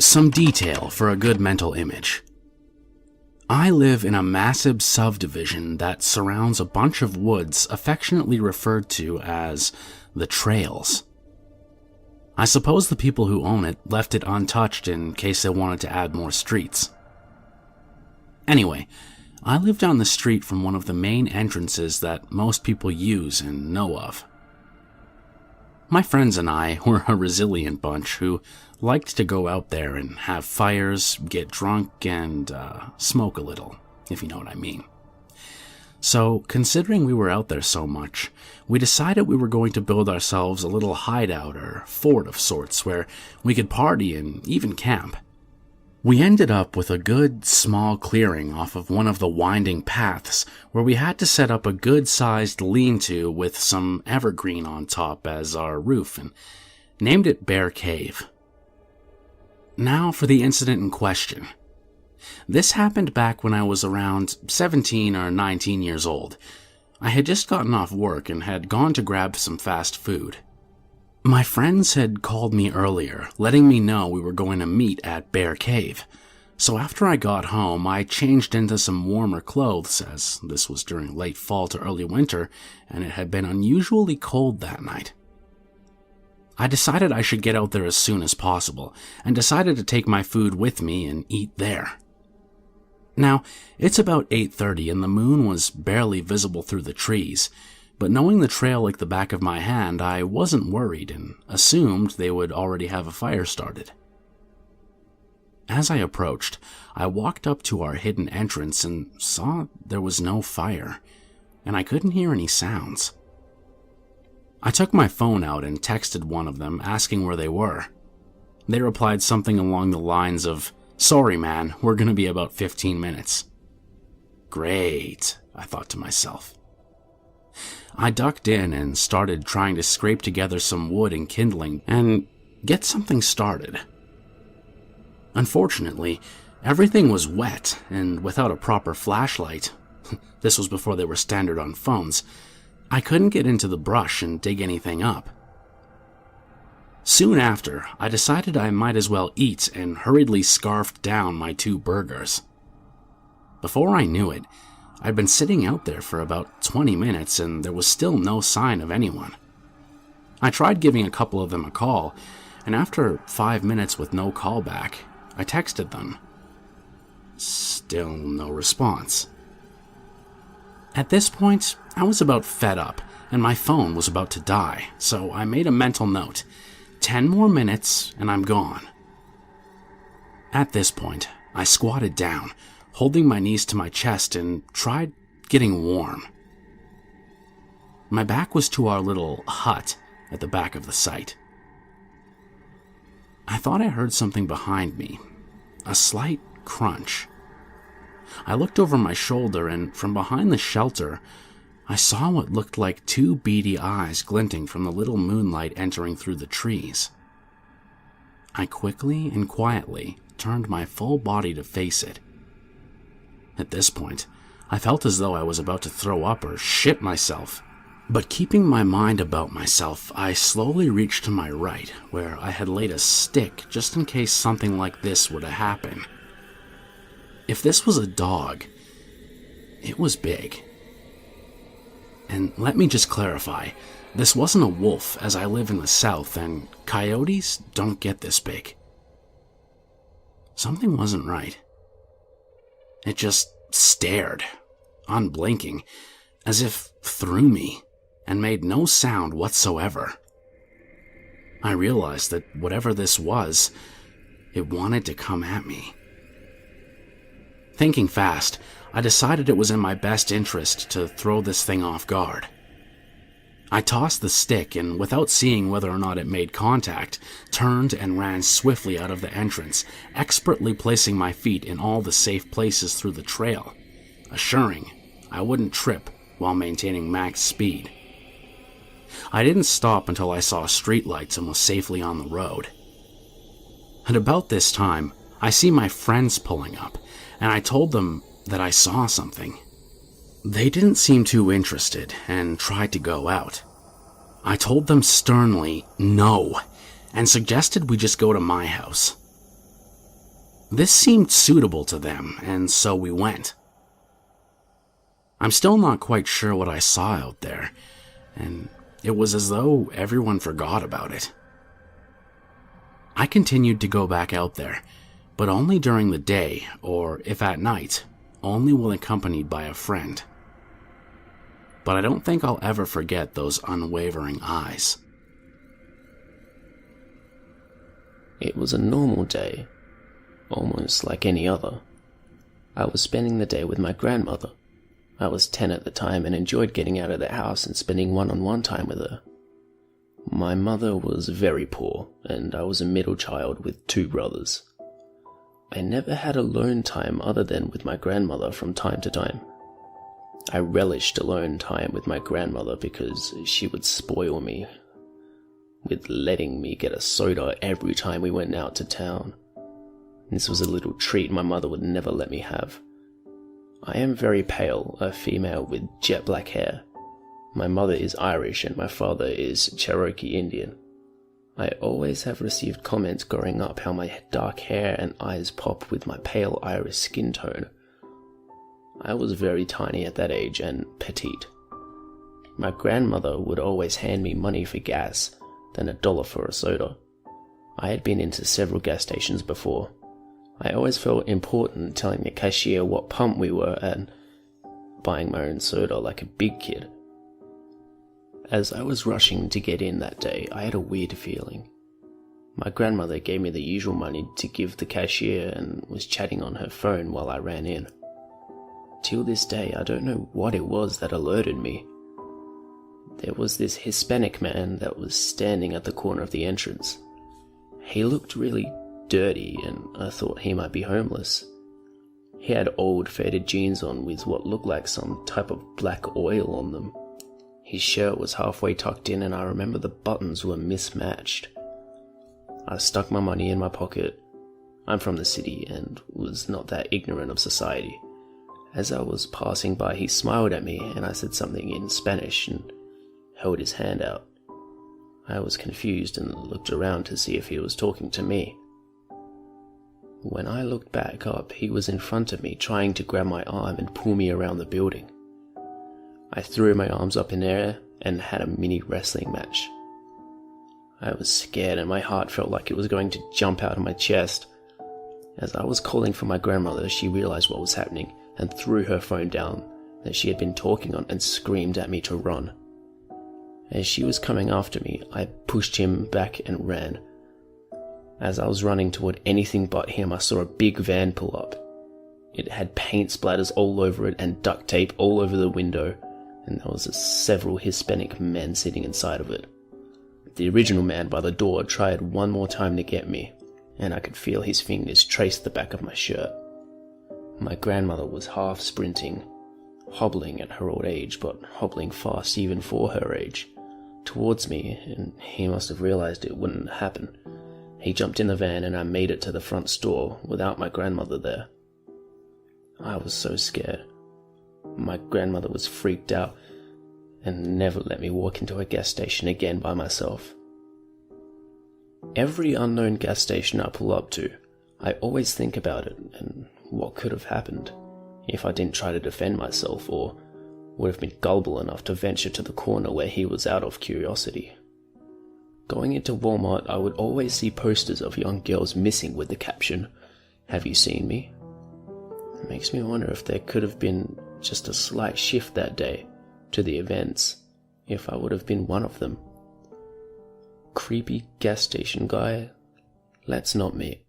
Some detail for a good mental image. I live in a massive subdivision that surrounds a bunch of woods affectionately referred to as the trails. I suppose the people who own it left it untouched in case they wanted to add more streets. Anyway, I live down the street from one of the main entrances that most people use and know of. My friends and I were a resilient bunch who liked to go out there and have fires, get drunk, and smoke a little, if you know what I mean. So, considering we were out there so much, we decided we were going to build ourselves a little hideout or fort of sorts where we could party and even camp. We ended up with a good, small clearing off of one of the winding paths where we had to set up a good-sized lean-to with some evergreen on top as our roof and named it Bear Cave. Now for the incident in question. This happened back when I was around 17 or 19 years old. I had just gotten off work and had gone to grab some fast food. My friends had called me earlier, letting me know we were going to meet at Bear Cave. So after I got home, I changed into some warmer clothes, as this was during late fall to early winter, and it had been unusually cold that night. I decided I should get out there as soon as possible, and decided to take my food with me and eat there. Now, it's about 8:30 and the moon was barely visible through the trees, but knowing the trail like the back of my hand, I wasn't worried and assumed they would already have a fire started. As I approached, I walked up to our hidden entrance and saw there was no fire, and I couldn't hear any sounds. I took my phone out and texted one of them asking where they were. They replied something along the lines of, "Sorry man, we're gonna be about 15 minutes. Great, I thought to myself. I ducked in and started trying to scrape together some wood and kindling and get something started. Unfortunately, everything was wet and without a proper flashlight, this was before they were standard on phones, I couldn't get into the brush and dig anything up. Soon after, I decided I might as well eat and hurriedly scarfed down my 2 burgers. Before I knew it, I'd been sitting out there for about 20 minutes and there was still no sign of anyone. I tried giving a couple of them a call, and after 5 minutes with no call back, I texted them. Still no response. At this point, I was about fed up, and my phone was about to die, so I made a mental note. 10 more minutes, and I'm gone. At this point, I squatted down, holding my knees to my chest, and tried getting warm. My back was to our little hut at the back of the site. I thought I heard something behind me, a slight crunch. I looked over my shoulder, and from behind the shelter, I saw what looked like 2 beady eyes glinting from the little moonlight entering through the trees. I quickly and quietly turned my full body to face it. At this point, I felt as though I was about to throw up or shit myself. But keeping my mind about myself, I slowly reached to my right, where I had laid a stick just in case something like this were to happen. If this was a dog, it was big. And let me just clarify, this wasn't a wolf, as I live in the South, and coyotes don't get this big. Something wasn't right. It just stared, unblinking, as if through me, and made no sound whatsoever. I realized that whatever this was, it wanted to come at me. Thinking fast, I decided it was in my best interest to throw this thing off guard. I tossed the stick and, without seeing whether or not it made contact, turned and ran swiftly out of the entrance, expertly placing my feet in all the safe places through the trail, assuring I wouldn't trip while maintaining max speed. I didn't stop until I saw streetlights and was safely on the road. At about this time, I see my friends pulling up, and I told them that I saw something. They didn't seem too interested and tried to go out. I told them sternly no, and suggested we just go to my house. This seemed suitable to them, and so we went. I'm still not quite sure what I saw out there, and it was as though everyone forgot about it. I continued to go back out there, but only during the day, or if at night, only when accompanied by a friend. But I don't think I'll ever forget those unwavering eyes. It was a normal day, almost like any other. I was spending the day with my grandmother. I was 10 at the time and enjoyed getting out of the house and spending one-on-one time with her. My mother was very poor, and I was a middle child with 2 brothers. I never had alone time other than with my grandmother from time to time. I relished alone time with my grandmother because she would spoil me with letting me get a soda every time we went out to town. This was a little treat my mother would never let me have. I am very pale, a female with jet black hair. My mother is Irish and my father is Cherokee Indian. I always have received comments growing up how my dark hair and eyes pop with my pale Irish skin tone. I was very tiny at that age and petite. My grandmother would always hand me money for gas, then $1 for a soda. I had been into several gas stations before. I always felt important telling the cashier what pump we were at, buying my own soda like a big kid. As I was rushing to get in that day, I had a weird feeling. My grandmother gave me the usual money to give the cashier and was chatting on her phone while I ran in. Till this day, I don't know what it was that alerted me. There was this Hispanic man that was standing at the corner of the entrance. He looked really dirty and I thought he might be homeless. He had old faded jeans on with what looked like some type of black oil on them. His shirt was halfway tucked in and I remember the buttons were mismatched. I stuck my money in my pocket. I'm from the city and was not that ignorant of society. As I was passing by, he smiled at me and I said something in Spanish and held his hand out. I was confused and looked around to see if he was talking to me. When I looked back up, he was in front of me trying to grab my arm and pull me around the building. I threw my arms up in air and had a mini wrestling match. I was scared and my heart felt like it was going to jump out of my chest. As I was calling for my grandmother, she realized what was happening and threw her phone down that she had been talking on and screamed at me to run. As she was coming after me, I pushed him back and ran. As I was running toward anything but him, I saw a big van pull up. It had paint splatters all over it and duct tape all over the window, and there was several Hispanic men sitting inside of it. The original man by the door tried one more time to get me, and I could feel his fingers trace the back of my shirt. My grandmother was half sprinting, hobbling at her old age, but hobbling fast even for her age, towards me, and he must have realized it wouldn't happen. He jumped in the van and I made it to the front store without my grandmother there. I was so scared. My grandmother was freaked out and never let me walk into a gas station again by myself. Every unknown gas station I pull up to, I always think about it and what could have happened if I didn't try to defend myself or would have been gullible enough to venture to the corner where he was out of curiosity. Going into Walmart, I would always see posters of young girls missing with the caption, "Have you seen me?" It makes me wonder if there could have been just a slight shift that day to the events, if I would have been one of them. Creepy gas station guy? Let's not meet.